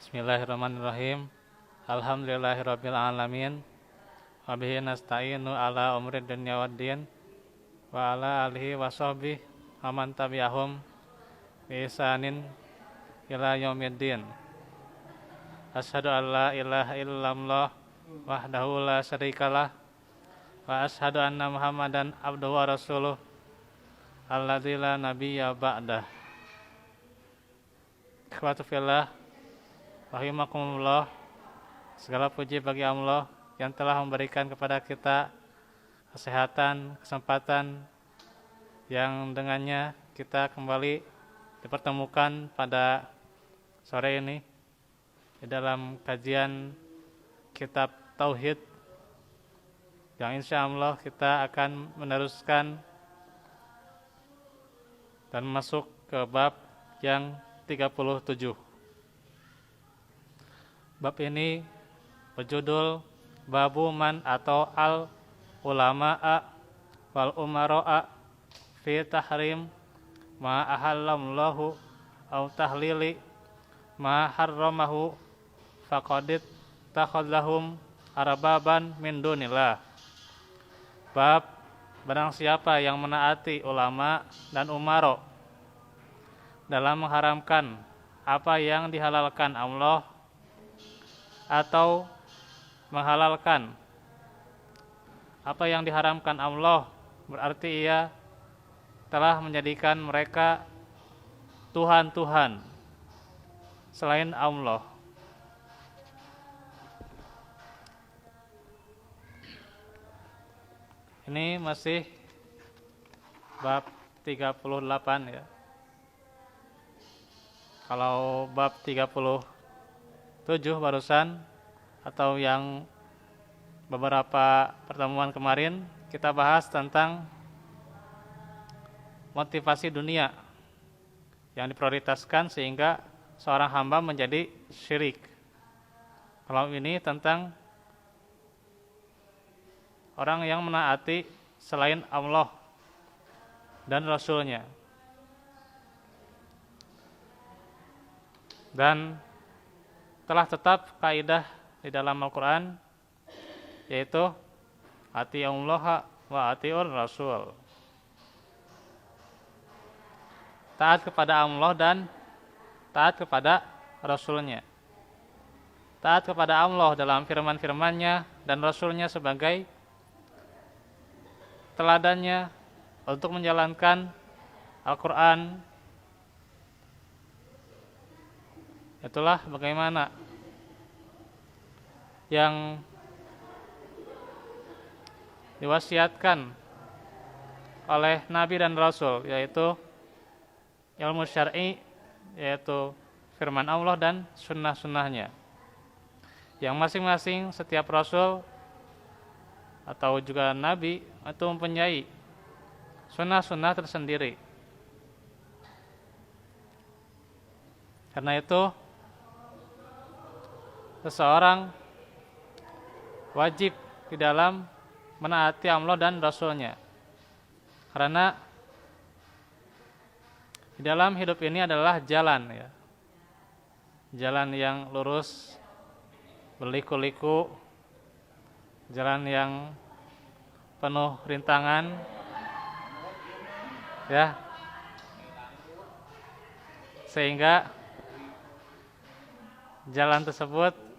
Bismillahirrahmanirrahim. Alhamdulillahirabbil alamin. Wa bihi nasta'inu ala umuri dunya waddin. Wa ala alihi wa sahbihi wa man tabi'ahum bi ihsanin ila yaumiddin. Asyhadu an la ilaha illallah wahdahu la syarikalah wa asyhadu anna Muhammadan abduhu wa rasuluh alladzi la nabiyya ba'dah. Ikhwatu fillah, rahimakumullah. Segala puji bagi Allah yang telah memberikan kepada kita kesehatan, kesempatan yang dengannya kita kembali dipertemukan pada sore ini di dalam kajian kitab Tauhid yang insya Allah kita akan meneruskan dan masuk ke bab yang 37. Bab ini berjudul Babu Man atau Al Ulama'a wal Umara'a fi tahrim ma ahallallahu au tahlili ma harramahu faqadit takhallahum arbaban min dunillah. Bab barang siapa yang menaati ulama dan umaro dalam mengharamkan apa yang dihalalkan Allah atau menghalalkan apa yang diharamkan Allah, berarti ia telah menjadikan mereka Tuhan-Tuhan selain Allah. Ini masih bab 38 ya. Kalau bab 37 barusan atau yang beberapa pertemuan kemarin kita bahas tentang motivasi dunia yang diprioritaskan sehingga seorang hamba menjadi syirik. Kalau ini tentang orang yang menaati selain Allah dan Rasulnya. Dan telah tetap kaidah di dalam Al-Quran, yaitu ati'ullaha wa ati'ur rasul. Taat kepada Allah dan taat kepada Rasulnya. Taat kepada Allah dalam firman-firmannya dan Rasulnya sebagai teladannya untuk menjalankan Al-Quran. Itulah bagaimana yang diwasiatkan oleh Nabi dan Rasul, yaitu ilmu syar'i, yaitu firman Allah dan sunnah-sunnahnya, yang masing-masing setiap Rasul atau juga Nabi itu mempunyai sunnah-sunnah tersendiri. Karena itu seseorang wajib di dalam menaati Allah dan Rasulnya. Karena di dalam hidup ini adalah jalan ya. Jalan yang lurus, berliku-liku, jalan yang penuh rintangan. Ya. Sehingga jalan tersebut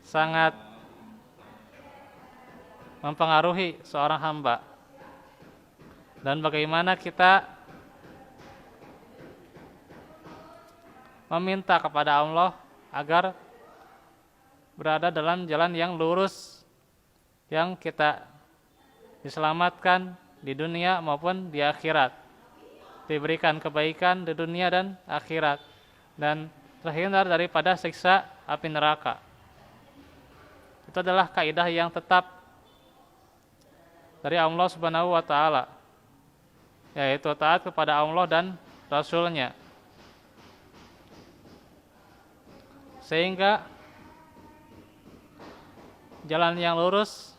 sangat mempengaruhi seorang hamba. Dan bagaimana kita meminta kepada Allah agar berada dalam jalan yang lurus, yang kita diselamatkan di dunia maupun di akhirat, diberikan kebaikan di dunia dan akhirat, dan terhindar daripada siksa api neraka. Itu adalah kaidah yang tetap dari Allah Subhanahu wa taala, yaitu taat kepada Allah dan Rasulnya. Sehingga jalan yang lurus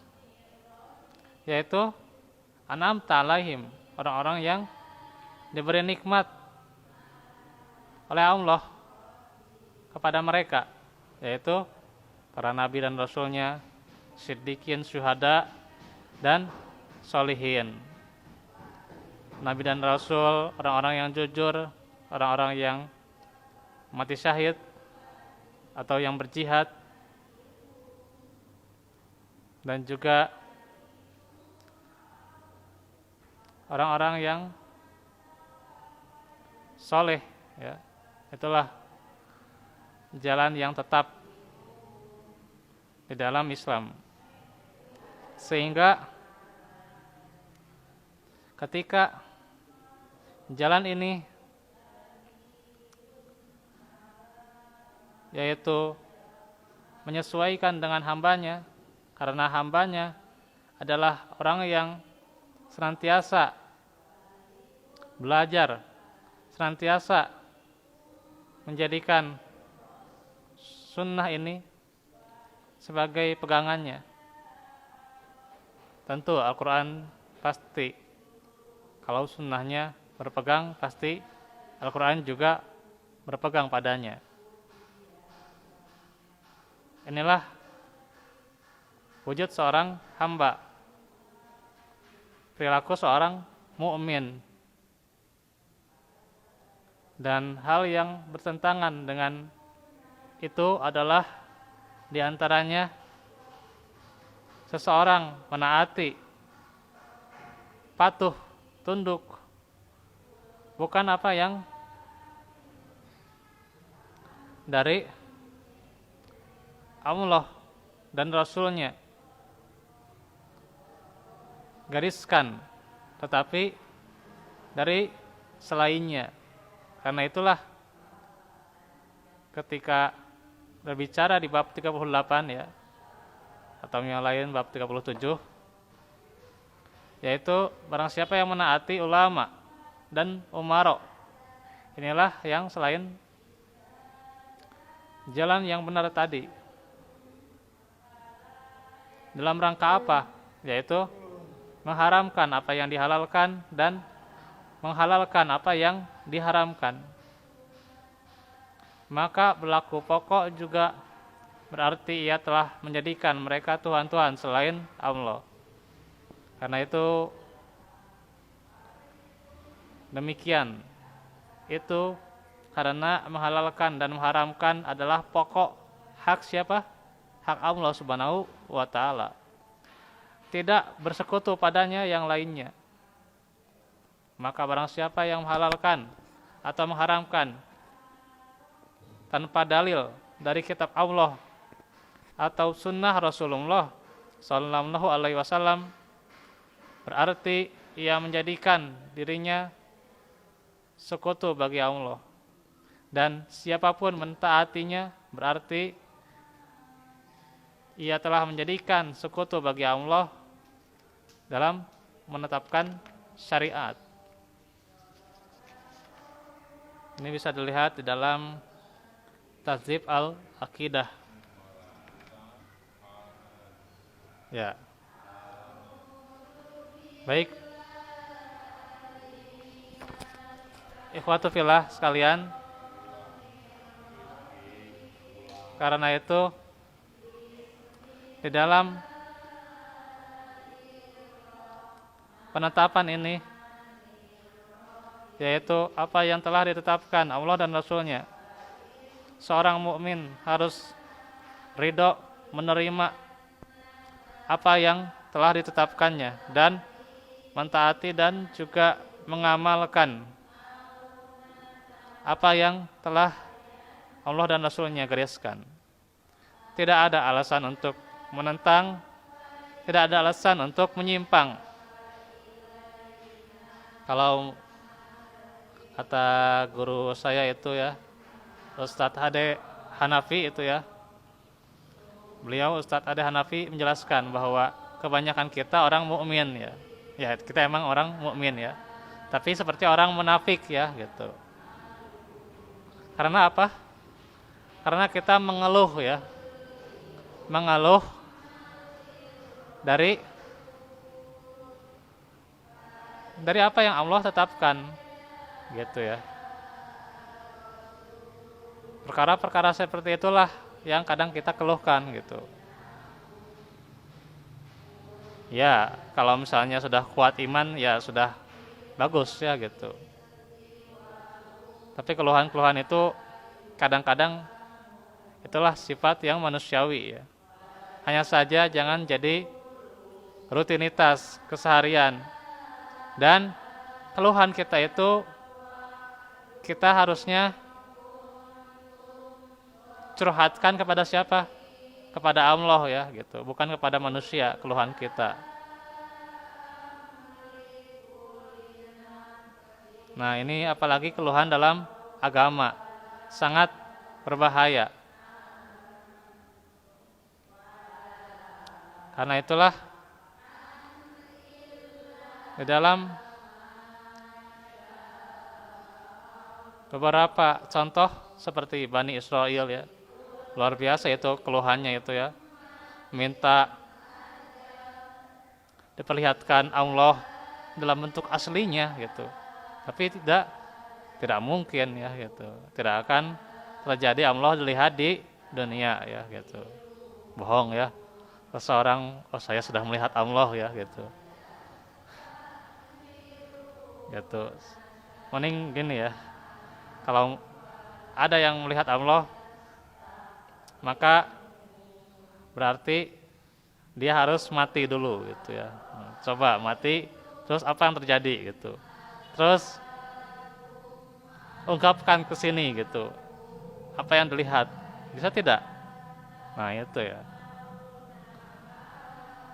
yaitu an'amta alaihim, orang-orang yang diberi nikmat oleh Allah kepada mereka, yaitu para nabi dan rasulnya, siddiqin, syuhada, dan solihin. Nabi dan rasul, orang-orang yang jujur, orang-orang yang mati syahid atau yang berjihad, dan juga orang-orang yang soleh, ya. Itulah jalan yang tetap di dalam Islam. Sehingga ketika jalan ini, yaitu menyesuaikan dengan hambanya, karena hambanya adalah orang yang senantiasa belajar, senantiasa menjadikan sunnah ini sebagai pegangannya. Tentu Al-Quran pasti, kalau sunnahnya berpegang, pasti Al-Quran juga berpegang padanya. Inilah wujud seorang hamba, perilaku seorang mukmin. Dan hal yang bertentangan dengan itu adalah diantaranya seseorang menaati, patuh, tunduk, bukan apa yang dari Allah dan Rasulnya gariskan, tetapi dari selainnya. Karena itulah ketika berbicara di bab 38 ya, atau yang lain bab 37, yaitu barang siapa yang menaati ulama dan umaro, inilah yang selain jalan yang benar tadi. Dalam rangka apa? Yaitu mengharamkan apa yang dihalalkan dan menghalalkan apa yang diharamkan. Maka berlaku pokok juga berarti ia telah menjadikan mereka Tuhan-Tuhan selain Allah. Karena itu demikian. Itu karena menghalalkan dan mengharamkan adalah pokok hak siapa? Hak Allah Subhanahu wa ta'ala. Tidak bersekutu padanya yang lainnya. Maka barang siapa yang menghalalkan atau mengharamkan tanpa dalil dari kitab Allah atau sunnah Rasulullah Sallallahu Alaihi Wasallam, berarti ia menjadikan dirinya sekutu bagi Allah. Dan siapapun mentaatinya berarti ia telah menjadikan sekutu bagi Allah dalam menetapkan syariat. Ini bisa dilihat di dalam Tahdzib al-Aqidah. Ya. Baik. Ikhwatu fillah sekalian, karena itu di dalam penetapan ini, yaitu apa yang telah ditetapkan Allah dan Rasulnya, seorang mukmin harus ridho menerima apa yang telah ditetapkannya dan mentaati dan juga mengamalkan apa yang telah Allah dan Rasulnya gariskan. Tidak ada alasan untuk menentang, tidak ada alasan untuk menyimpang. Kalau kata guru saya itu ya, Ustadz Ade Hanafi itu ya, beliau Ustadz Ade Hanafi menjelaskan bahwa kebanyakan kita orang mukmin ya. Ya, kita emang orang mukmin ya. Tapi seperti orang munafik ya gitu. Karena apa? Karena kita mengeluh ya. Mengeluh dari apa yang Allah tetapkan gitu ya. Perkara-perkara seperti itulah yang kadang kita keluhkan gitu. Ya, kalau misalnya sudah kuat iman ya sudah bagus ya gitu. Tapi keluhan-keluhan itu kadang-kadang itulah sifat yang manusiawi ya. Hanya saja jangan jadi rutinitas keseharian. Dan keluhan kita itu kita harusnya curhatkan kepada siapa? Kepada Allah ya gitu, bukan kepada manusia keluhan kita. Nah, ini apalagi keluhan dalam agama sangat berbahaya. Karena itulah di dalam beberapa contoh seperti Bani Israel ya, luar biasa itu keluhannya itu ya, minta diperlihatkan Allah dalam bentuk aslinya gitu, tapi tidak mungkin ya gitu, tidak akan terjadi Allah dilihat di dunia ya gitu, bohong ya seseorang, oh saya sudah melihat Allah ya gitu, mending gini ya, kalau ada yang melihat Allah maka berarti dia harus mati dulu gitu ya. Coba mati, terus apa yang terjadi gitu. Terus ungkapkan ke sini gitu. Apa yang dilihat? Bisa tidak? Nah, itu ya.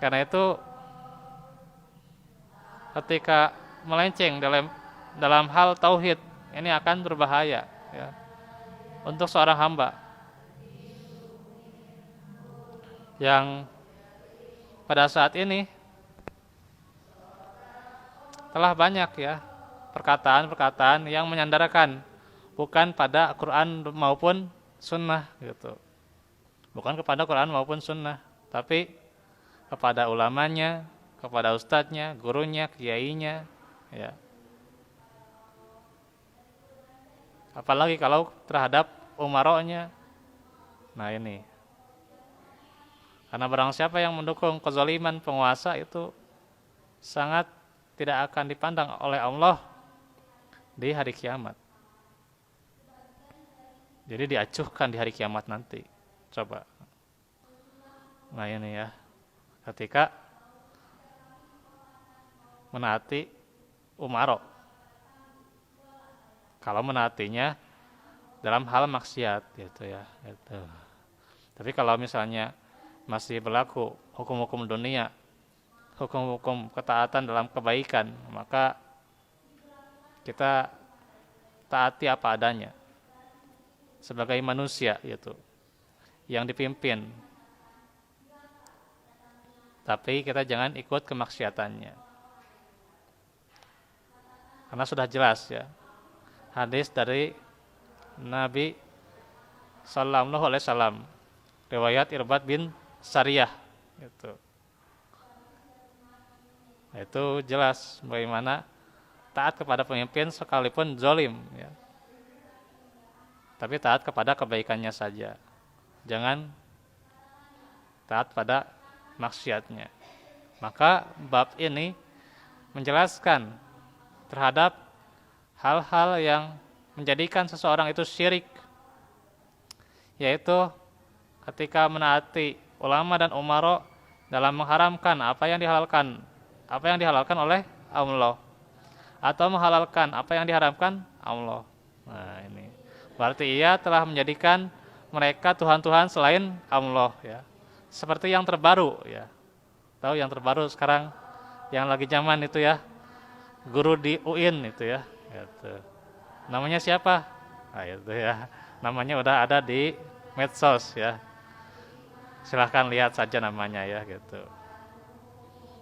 Karena itu ketika melenceng dalam hal tauhid, ini akan berbahaya ya untuk seorang hamba yang pada saat ini telah banyak ya perkataan-perkataan yang menyandarkan bukan pada Quran maupun sunnah gitu, bukan kepada Quran maupun sunnah, tapi kepada ulamanya, kepada ustadznya, gurunya, kiainya ya. Apalagi kalau terhadap umaroknya. Nah ini, karena barang siapa yang mendukung kezaliman penguasa itu sangat tidak akan dipandang oleh Allah di hari kiamat. Jadi diacuhkan di hari kiamat nanti. Coba. Nah ini ya, ketika menaati umarok, kalau menaatinya dalam hal maksiat gitu ya gitu. Tapi kalau misalnya masih berlaku hukum-hukum dunia, hukum-hukum ketaatan dalam kebaikan, maka kita taati apa adanya sebagai manusia gitu yang dipimpin, tapi kita jangan ikut kemaksiatannya, karena sudah jelas ya hadis dari Nabi Sallallahu Alaihi Wasallam, riwayat Irbad bin Sariyah gitu. Itu jelas bagaimana taat kepada pemimpin sekalipun zalim ya. Tapi taat kepada kebaikannya saja. Jangan taat pada maksiatnya. Maka bab ini menjelaskan terhadap hal-hal yang menjadikan seseorang itu syirik, yaitu ketika menaati ulama dan umara dalam mengharamkan apa yang dihalalkan oleh Allah, atau menghalalkan apa yang diharamkan Allah. Nah ini berarti ia telah menjadikan mereka Tuhan-Tuhan selain Allah ya. Seperti yang terbaru ya, tahu yang terbaru sekarang yang lagi zaman itu ya, guru di UIN itu ya gitu. Namanya siapa? Nah itu ya, namanya udah ada di medsos ya, silahkan lihat saja namanya ya gitu.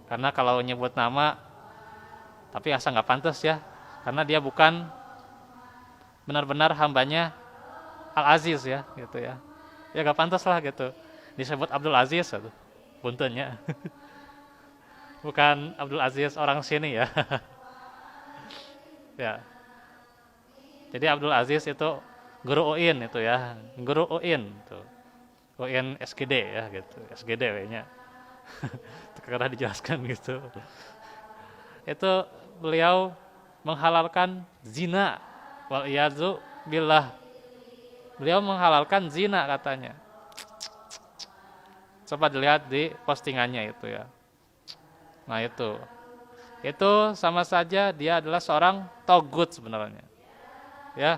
Karena kalau nyebut nama tapi asa nggak pantas ya, karena dia bukan benar-benar hambanya Al-Aziz ya gitu ya. Ya nggak pantas lah gitu disebut Abdul Aziz gitu, buntennya. Bukan Abdul Aziz orang sini ya. Ya. Jadi Abdul Aziz itu Guru UIN itu ya, guru UIN tuh. UIN SGD ya gitu, SGD nya. Karena dijelaskan gitu. Itu beliau menghalalkan zina. Wal iyadzu billah. Beliau menghalalkan zina katanya. Coba dilihat di postingannya itu ya. Nah itu sama saja dia adalah seorang togut sebenarnya. Ya,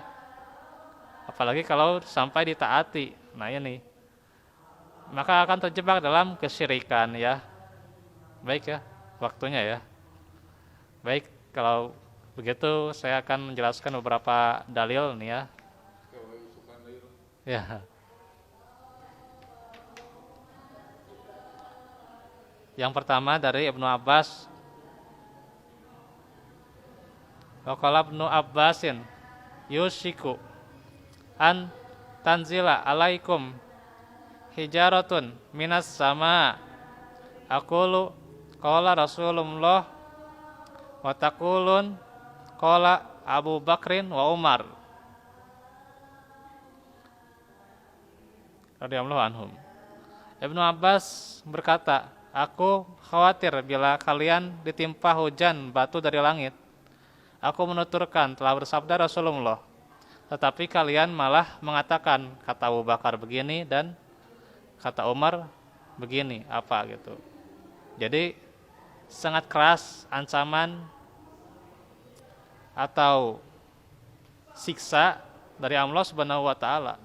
apalagi kalau sampai ditaati. Nah ini, maka akan terjebak dalam kesyirikan ya. Baik ya, waktunya ya. Baik, kalau begitu saya akan menjelaskan beberapa dalil nih ya. Ya. Yang pertama dari Ibnu Abbas. Waqala Ibnu Abbasin yushiku an tanzila alaikum hijaratun minas sama. Aqulu qala Rasulullah wa taqulun qala Abu Bakrin wa Umar radhiyallahu anhum. Ibnu Abbas berkata, aku khawatir bila kalian ditimpa hujan batu dari langit. Aku menuturkan telah bersabda Rasulullah, tetapi kalian malah mengatakan kata Abu Bakar begini dan kata Umar begini, apa gitu. Jadi sangat keras ancaman atau siksa dari Allah Subhanahu wa taala,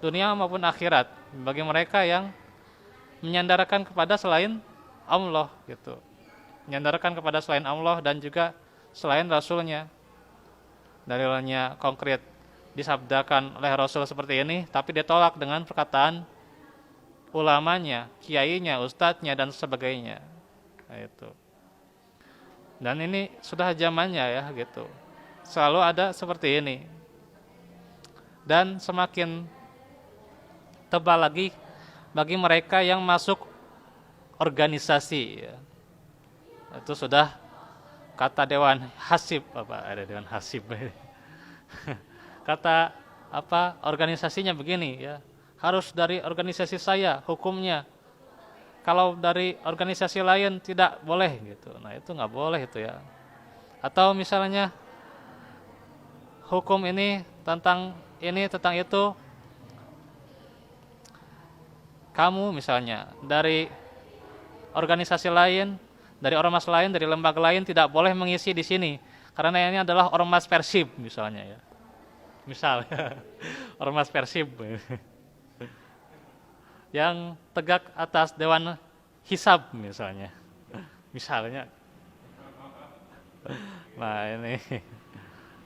dunia maupun akhirat, bagi mereka yang menyandarkan kepada selain Allah gitu. Menyandarkan kepada selain Allah dan juga selain Rasulnya. Dalilnya konkret disabdakan oleh Rasul seperti ini, tapi ditolak dengan perkataan ulamanya, kiainya, ustadznya dan sebagainya. Nah, itu. Dan ini sudah zamannya ya gitu. Selalu ada seperti ini. Dan semakin tebal lagi bagi mereka yang masuk organisasi ya. Itu sudah kata Dewan Hasib apa ada Dewan Hasib kata apa organisasinya begini ya, harus dari organisasi saya hukumnya, kalau dari organisasi lain tidak boleh gitu. Nah itu nggak boleh itu ya. Atau misalnya hukum ini tentang itu, kamu misalnya dari organisasi lain, dari ormas lain, dari lembaga lain tidak boleh mengisi di sini karena ini adalah ormas Persib misalnya ya. Misal ormas Persib yang tegak atas Dewan Hisab misalnya. Misalnya. Nah, ini.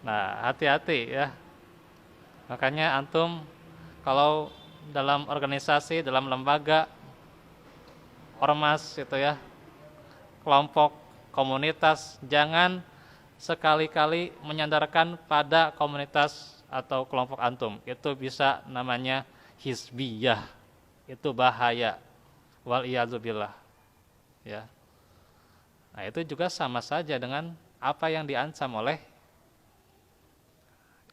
Nah, hati-hati ya. Makanya antum kalau dalam organisasi, dalam lembaga, ormas itu ya, kelompok, komunitas, jangan sekali-kali menyandarkan pada komunitas atau kelompok antum. Itu bisa namanya hizbiyah. Itu bahaya. Wal iyadzubillah. Ya. Nah, itu juga sama saja dengan apa yang diancam oleh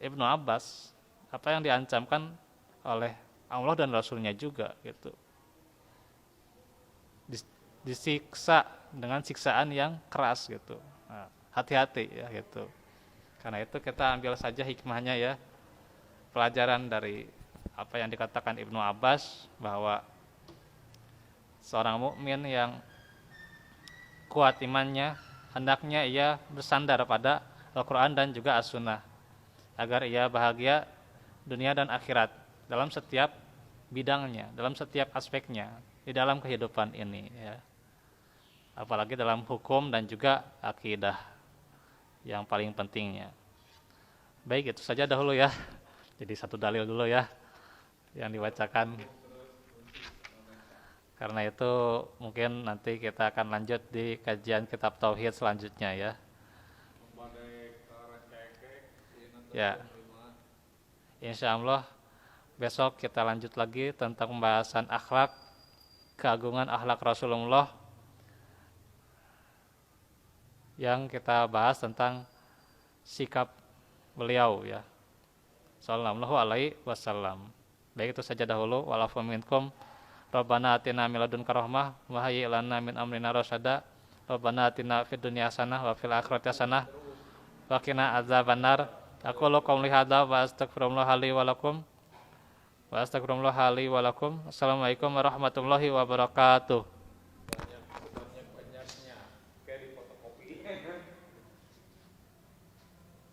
Ibnu Abbas, apa yang diancamkan oleh Allah dan Rasulnya juga gitu. Disiksa dengan siksaan yang keras gitu. Nah, hati-hati ya gitu. Karena itu kita ambil saja hikmahnya ya, pelajaran dari apa yang dikatakan Ibnu Abbas, bahwa seorang mukmin yang kuat imannya hendaknya ia bersandar pada Al-Quran dan juga As-Sunnah agar ia bahagia dunia dan akhirat dalam setiap bidangnya, dalam setiap aspeknya di dalam kehidupan ini ya. Apalagi dalam hukum dan juga akidah yang paling pentingnya. Baik, itu saja dahulu ya. Jadi satu dalil dulu ya yang dibacakan. Karena itu mungkin nanti kita akan lanjut di kajian kitab Tauhid selanjutnya ya. Ya, insya Allah besok kita lanjut lagi tentang pembahasan akhlak, keagungan akhlak Rasulullah, yang kita bahas tentang sikap beliau ya. sallallahu alaihi wasallam. Baik, itu saja dahulu. Wa'alafu minkum. Rabbana atina min ladunka rahmah wa hayyi' lana min amrina rasyada. Rabbana atina fid dunya hasanah wa fil akhirati hasanah wa qina adzabannar. Aqulu qouli hadza wa astaghfirullah li wa lakum. Assalamualaikum warahmatullahi wabarakatuh.